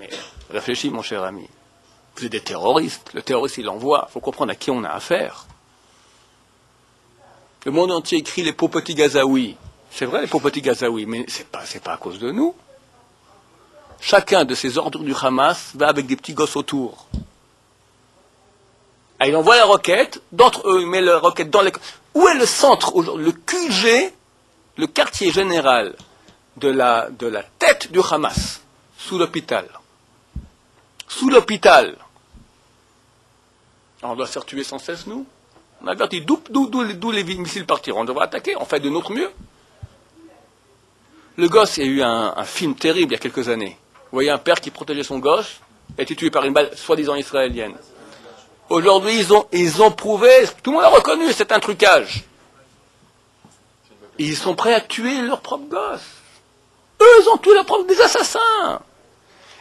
Mais réfléchis, mon cher ami. Vous êtes des terroristes. Le terroriste, il envoie. Il faut comprendre à qui on a affaire. Le monde entier écrit les pauvres petits Gazaouis. C'est vrai, les pauvres petits Gazaouis, mais c'est pas à cause de nous. Chacun de ces ordures du Hamas va avec des petits gosses autour. Et il envoie la roquette, d'entre eux, il met la roquette dans les... Où est le centre aujourd'hui? Le QG, le quartier général de la tête du Hamas, sous l'hôpital. Sous l'hôpital. On doit se faire tuer sans cesse, nous. On a averti d'où les missiles partiront. On devrait attaquer, on fait de notre mieux. Le gosse, il y a eu un film terrible il y a quelques années. Vous voyez un père qui protégeait son gosse, a été tué par une balle soi-disant israélienne. Aujourd'hui, ils ont prouvé, tout le monde a reconnu, c'est un trucage. Ils sont prêts à tuer leurs propres gosses. Eux, ils ont tué leurs propres des assassins.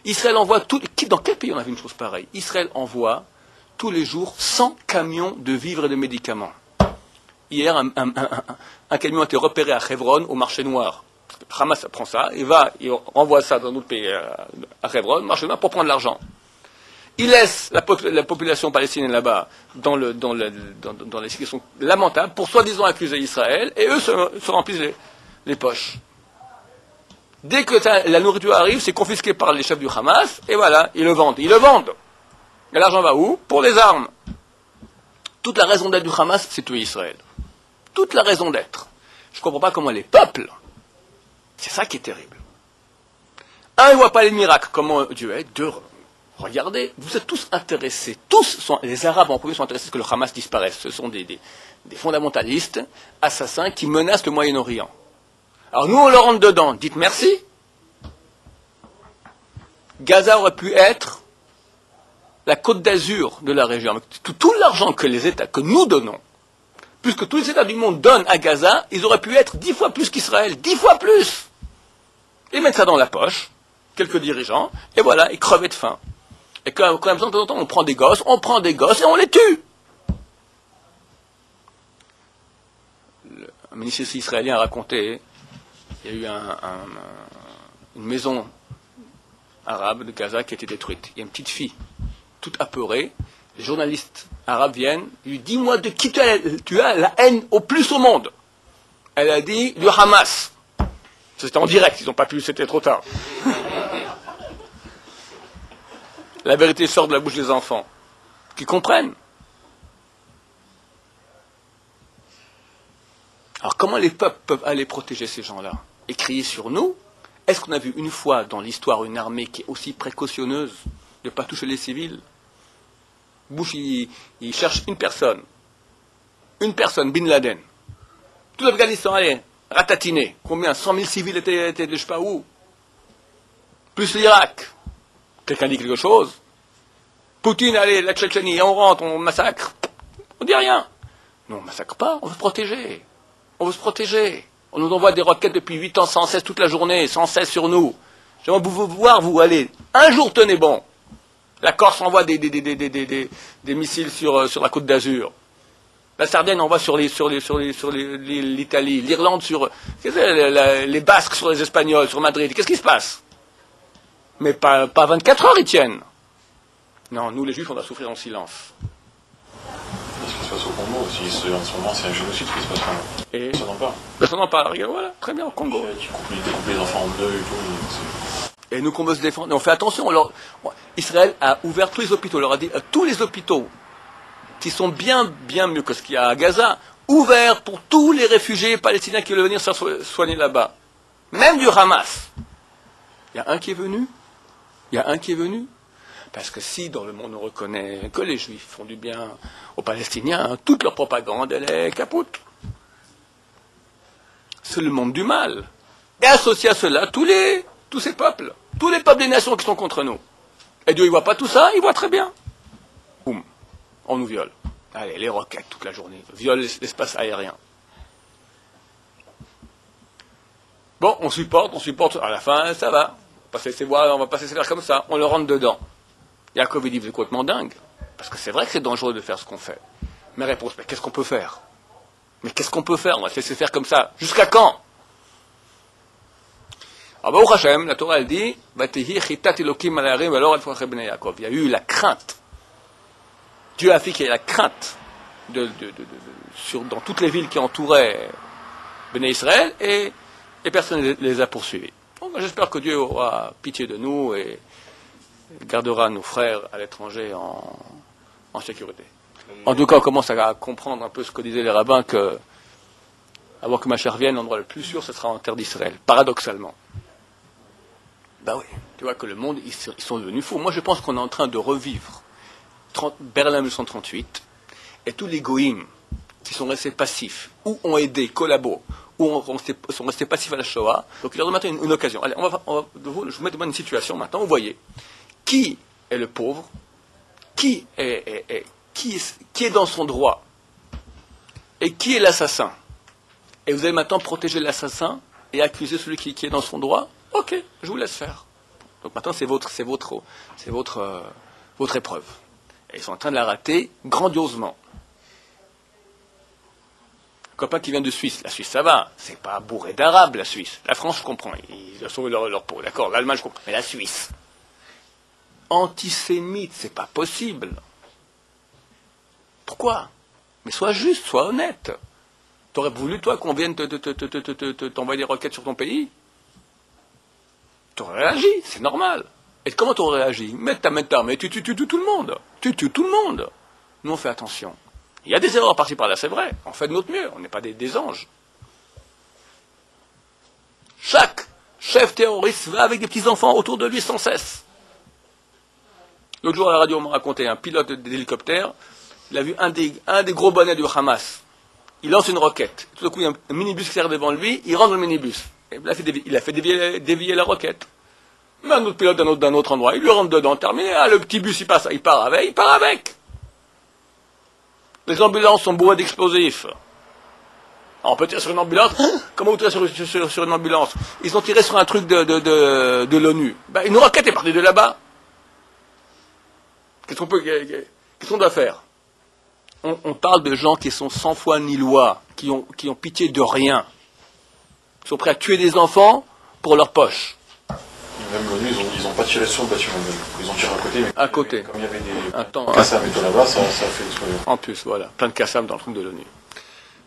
Israël envoie dans quel pays on a vu une chose pareille? Israël envoie tous les jours 100 camions de vivres et de médicaments. Hier, un camion a été repéré à Hebron, au marché noir. Hamas prend ça, il renvoie ça dans notre pays, à Hebron, marché noir, pour prendre l'argent. Il laisse la population palestinienne là-bas dans les situations lamentables pour soi-disant accuser Israël, et eux se remplissent les poches. Dès que la nourriture arrive, c'est confisqué par les chefs du Hamas, et voilà, ils le vendent. Ils le vendent. Et l'argent va où? Pour les armes. Toute la raison d'être du Hamas, c'est tuer Israël. Toute la raison d'être. Je ne comprends pas comment les peuples, c'est ça qui est terrible. Un, il ne voit pas les miracles, comment Dieu est. Deux, regardez, vous êtes tous intéressés, les Arabes en premier sont intéressés que le Hamas disparaisse. Ce sont des fondamentalistes, assassins qui menacent le Moyen-Orient. Alors nous, on leur rentre dedans. Dites merci. Gaza aurait pu être la côte d'Azur de la région. Tout l'argent que nous donnons, puisque tous les États du monde donnent à Gaza, ils auraient pu être 10 fois plus qu'Israël. 10 fois plus. Ils mettent ça dans la poche, quelques dirigeants, et voilà, ils crevaient de faim. Et quand même, de temps en temps, on prend des gosses et on les tue. Un ministre israélien a raconté, il y a eu une maison arabe de Gaza qui a été détruite. Il y a une petite fille, toute apeurée. Les journalistes arabes viennent, lui disent, dis-moi de qui tu as la haine au plus au monde. Elle a dit, du Hamas. C'était en direct, ils n'ont pas pu, c'était trop tard. La vérité sort de la bouche des enfants, qui comprennent. Alors comment les peuples peuvent aller protéger ces gens-là et crier sur nous? Est-ce qu'on a vu une fois dans l'histoire une armée qui est aussi précautionneuse de ne pas toucher les civils? Bush, il cherche une personne, Bin Laden. Tout l'Afghanistan, allez, ratatiné. Combien? 100 000 civils étaient de je ne sais pas où. Plus l'Irak. Quelqu'un dit quelque chose. Poutine, allez, la Tchétchénie, on rentre, on massacre. On dit rien. Non, on ne massacre pas, on veut se protéger. On veut se protéger. On nous envoie des roquettes depuis 8 ans, sans cesse, toute la journée, sans cesse sur nous. J'aimerais vous voir, vous, allez, un jour tenez bon. La Corse envoie des missiles sur la côte d'Azur. La Sardaigne envoie sur l'Italie. L'Irlande sur... les Basques sur les Espagnols, sur Madrid. Qu'est-ce qui se passe? Mais pas 24 heures, ils tiennent. Non, nous, les Juifs, on doit souffrir en silence. Ce qui se passe au Congo aussi, en ce moment, c'est un génocide qui se passe là. Et Ça n'en parle. personne n'en parle. Regarde, voilà, très bien, au Congo. Tu coupes les enfants en deux et tout. Et nous, qu'on veut se défendre. Et on fait attention. Israël a ouvert tous les hôpitaux. On leur a dit, tous les hôpitaux, qui sont bien mieux que ce qu'il y a à Gaza, ouverts pour tous les réfugiés palestiniens qui veulent venir se soigner là-bas. Même du Hamas. Il y a un qui est venu. Parce que si dans le monde on reconnaît que les Juifs font du bien aux Palestiniens, toute leur propagande, elle est capote. C'est le monde du mal. Et associé à cela, tous ces peuples, tous les peuples des nations qui sont contre nous. Et Dieu, il ne voit pas tout ça, il voit très bien. Boum, on nous viole. Allez, les roquettes toute la journée, viole l'espace aérien. Bon, on supporte, à la fin, ça va. On va pas se laisser faire comme ça, on le rentre dedans. Yaakov dit, vous êtes complètement dingue. Parce que c'est vrai que c'est dangereux de faire ce qu'on fait. Mais réponse, mais qu'est-ce qu'on peut faire? On va se laisser faire comme ça. Jusqu'à quand? Alors, Baruch Hashem, la Torah, elle dit, Vatehi chitat elokim al ha'arim ve'lo al fachei bnei Yaakov. Il y a eu la crainte. Dieu a fait qu'il y ait la crainte dans toutes les villes qui entouraient Bnei Israël, et personne ne les a poursuivis. Donc, j'espère que Dieu aura pitié de nous et gardera nos frères à l'étranger en sécurité. En tout cas, on commence à comprendre un peu ce que disaient les rabbins, que avant que Mashiach vienne, l'endroit le plus sûr, ce sera en terre d'Israël, paradoxalement. Ben oui, tu vois que le monde, ils sont devenus fous. Moi, je pense qu'on est en train de revivre Berlin 1938, et tous les goïms qui sont restés passifs, ou ont aidé, collaborent, ou sont restés passifs à la Shoah. Donc il leur donne maintenant une occasion. Allez, je vous mets une situation maintenant. Vous voyez, qui est le pauvre, qui est dans son droit, et qui est l'assassin. Et vous allez maintenant protéger l'assassin et accuser celui qui est dans son droit. Ok, je vous laisse faire. Donc maintenant c'est votre épreuve. Et ils sont en train de la rater grandiosement. Un copain qui vient de Suisse. La Suisse, ça va. C'est pas bourré d'arabes, la Suisse. La France, je comprends. Ils ont sauvé leur peau. D'accord, l'Allemagne, je comprends. Mais la Suisse. Antisémite, c'est pas possible. Pourquoi? Mais sois juste, sois honnête. T'aurais voulu, toi, qu'on vienne t'envoyer des requêtes sur ton pays? T'aurais réagi, c'est normal. Et comment t'aurais réagi? Mais tu tues tout le monde. Tu tues tout le monde. Nous, on fait attention. Il y a des erreurs par-ci par-là, c'est vrai. On fait de notre mieux. On n'est pas des anges. Chaque chef terroriste va avec des petits-enfants autour de lui sans cesse. L'autre jour, à la radio, on m'a raconté un pilote d'hélicoptère. Il a vu un des gros bonnets du Hamas. Il lance une roquette. Tout d'un coup, il y a un minibus qui s'arrête devant lui. Il rentre dans le minibus. Et il a fait dévier la roquette. Mais un autre pilote d'un autre endroit, il lui rentre dedans, terminé. Ah, le petit bus, il part avec. Les ambulances sont bourrées d'explosifs. Alors, on peut tirer sur une ambulance. Comment vous tirez sur une ambulance? Ils ont tiré sur un truc de l'ONU. Ben, une roquette est partie de là-bas. Qu'est-ce qu'on doit faire? On parle de gens qui sont sans foi ni loi, qui ont pitié de rien. Ils sont prêts à tuer des enfants pour leur poche. Même l'ONU, ils n'ont pas tiré sur le bâtiment. Ils ont tiré à côté, mais à côté. Comme il y avait des Kassam et tout là-bas, ça a fait exploser. En plus, voilà, plein de Kassam dans le truc de l'ONU.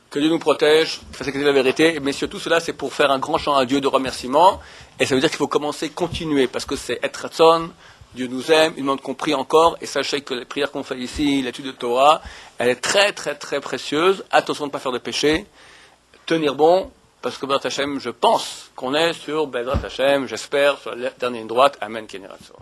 Que Dieu nous protège, ça c'est la vérité, mais surtout cela c'est pour faire un grand chant à Dieu de remerciement, et ça veut dire qu'il faut commencer, continuer, parce que c'est être Ratson, Dieu nous aime, il demande qu'on prie encore, et sachez que la prière qu'on fait ici, l'étude de Torah, elle est très très très précieuse, attention de ne pas faire de péché, tenir bon, parce que Bezrat Hashem, je pense qu'on est sur Bezrat Hashem, j'espère, sur la dernière ligne droite, Amen, Kenny Ratson.